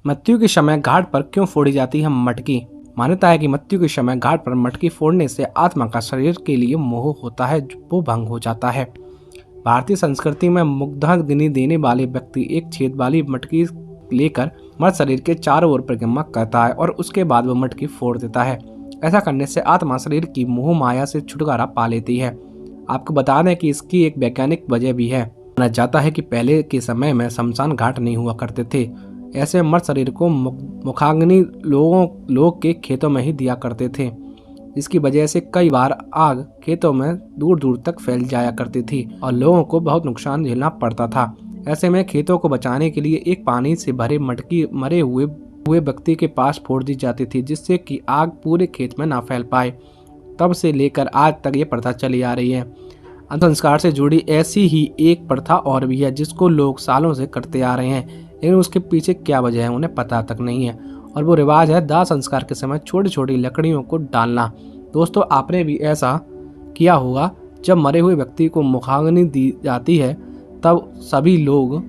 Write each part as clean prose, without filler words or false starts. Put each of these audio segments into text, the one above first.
मृत्यु के समय घाट पर क्यों फोड़ी जाती है मटकी? मान्यता है कि मृत्यु के समय घाट पर मटकी फोड़ने से आत्मा का शरीर के लिए मोह होता है, वो भंग हो जाता है। भारतीय संस्कृति में मुग्धाग्नि देने वाले व्यक्ति एक छेद वाली मटकी लेकर मृत शरीर के चारों ओर परिक्रमा करता है और उसके बाद वह मटकी फोड़ देता है। ऐसा करने से आत्मा शरीर की मोह माया से छुटकारा पा लेती है। आपको बता दें कि इसकी एक वैज्ञानिक वजह भी है। माना जाता है कि पहले के समय में शमशान घाट नहीं हुआ करते थे। ऐसे मृत शरीर को मुखाग्नि लोग के खेतों में ही दिया करते थे। इसकी वजह से कई बार आग खेतों में दूर दूर तक फैल जाया करती थी और लोगों को बहुत नुकसान झेलना पड़ता था। ऐसे में खेतों को बचाने के लिए एक पानी से भरे मटकी मरे हुए व्यक्ति के पास फोड़ दी जाती थी, जिससे कि आग पूरे खेत में ना फैल पाए। तब से लेकर आज तक ये प्रथा चली आ रही है। अंतिम संस्कार से जुड़ी ऐसी ही एक प्रथा और भी है, जिसको लोग सालों से करते आ रहे हैं, लेकिन उसके पीछे क्या वजह है उन्हें पता तक नहीं है। और वो रिवाज है दाह संस्कार के समय छोटी छोटी लकड़ियों को डालना। दोस्तों, आपने भी ऐसा किया होगा। जब मरे हुए व्यक्ति को मुखाग्नि दी जाती है तब सभी लोग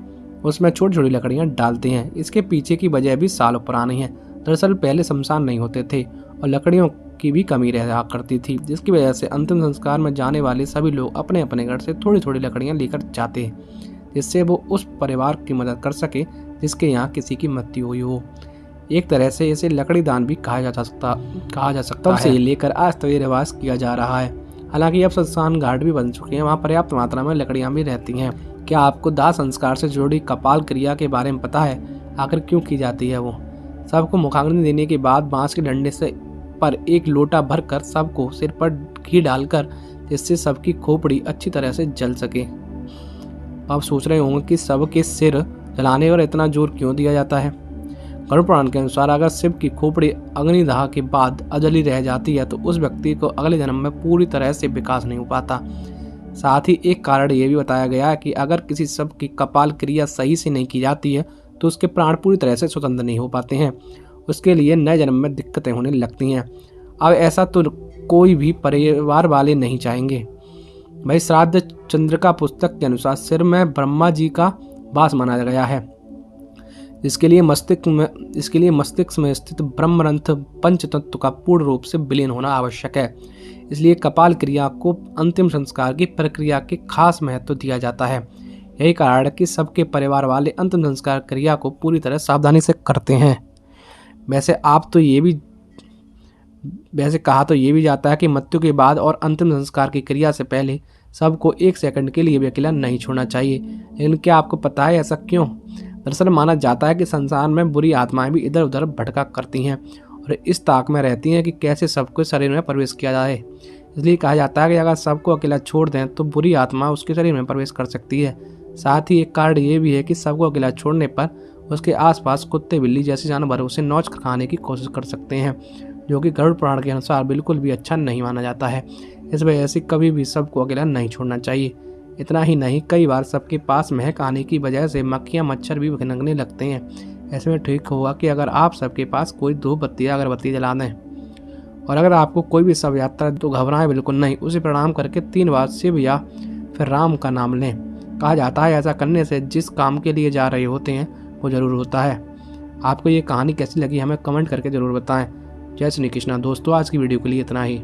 उसमें छोटी छोटी लकड़ियां डालते हैं। इसके पीछे की वजह भी सालों पुरानी है। दरअसल पहले शमशान नहीं होते थे और लकड़ियों की भी कमी रहा करती थी, जिसकी वजह से अंतिम संस्कार में जाने वाले सभी लोग अपने अपने घर से थोड़ी थोड़ी लकड़ियां लेकर जाते हैं, जिससे वो उस परिवार की मदद कर सके जिसके यहाँ किसी की मृत्यु हुई हो। एक तरह से इसे लकड़ी दान भी कहा जा सकता तब से लेकर आज तक ये रिवाज किया जा रहा है। हालांकि अब शमशान घाट भी बन चुके हैं, वहाँ पर्याप्त मात्रा में लकड़ियाँ भी रहती हैं। क्या आपको दाह संस्कार से जुड़ी कपाल क्रिया के बारे में पता है? आखिर क्यों की जाती है वो? सबको मुखाग्नि देने के बाद बांस के डंडे से पर एक लोटा भरकर सबको सिर पर घी डालकर, जिससे सबकी खोपड़ी अच्छी तरह से जल सके। आप सोच रहे होंगे कि सबके सिर जलाने पर इतना जोर क्यों दिया जाता है? गरुड़ पुराण के अनुसार अगर शिव की खोपड़ी अग्निदाह के बाद अजली रह जाती है तो उस व्यक्ति को अगले जन्म में पूरी तरह से विकास नहीं हो पाता। साथ ही एक कारण ये भी बताया गया है कि अगर किसी शव की कपाल क्रिया सही से नहीं की जाती है तो उसके प्राण पूरी तरह से स्वतंत्र नहीं हो पाते हैं। उसके लिए नए जन्म में दिक्कतें होने लगती हैं। अब ऐसा तो कोई भी परिवार वाले नहीं चाहेंगे। भाई, श्राद्ध चंद्रिका पुस्तक के अनुसार सिर में ब्रह्मा जी का वास माना गया है, इसके लिए मस्तिष्क में स्थित ब्रह्मरंध्र पंच तत्व का पूर्ण रूप से विलीन होना आवश्यक है। इसलिए कपाल क्रिया को अंतिम संस्कार की प्रक्रिया के खास महत्व दिया जाता है। यही कारण है कि सबके परिवार वाले अंतिम संस्कार क्रिया को पूरी तरह सावधानी से करते हैं। वैसे कहा तो ये भी जाता है कि मृत्यु के बाद और अंतिम संस्कार की क्रिया से पहले सबको 1 सेकंड के लिए भी अकेला नहीं छोड़ना चाहिए। लेकिन क्या आपको पता है ऐसा क्यों? दरअसल माना जाता है कि संसार में बुरी आत्माएं भी इधर उधर भटका करती हैं और इस ताक में रहती हैं कि कैसे सबको शरीर में प्रवेश किया जाए। इसलिए कहा जाता है कि अगर सबको अकेला छोड़ दें तो बुरी आत्मा उसके शरीर में प्रवेश कर सकती है। साथ ही एक कारण ये भी है कि सबको अकेला छोड़ने पर उसके आसपास कुत्ते बिल्ली जैसे जानवर उसे नोच खाने की कोशिश कर सकते हैं, जो कि गरुड़ पुराण के अनुसार बिल्कुल भी अच्छा नहीं माना जाता है। इस वजह से कभी भी सबको अकेला नहीं छोड़ना चाहिए। इतना ही नहीं, कई बार सबके पास महक आने की वजह से मक्खियाँ मच्छर भी भनकने लगते हैं। ऐसे में ठीक होगा कि अगर आप सबके पास कोई 2 बत्तियाँ अगरबत्ती जला दें। और अगर आपको कोई भी शव यात्रा तो घबराएं बिल्कुल नहीं, उसे प्रणाम करके 3 बार शिव या फिर राम का नाम लें। कहा जाता है ऐसा करने से जिस काम के लिए जा रहे होते हैं वो जरूर होता है। आपको ये कहानी कैसी लगी हमें कमेंट करके ज़रूर बताएं। जय श्री कृष्णा। दोस्तों, आज की वीडियो के लिए इतना ही।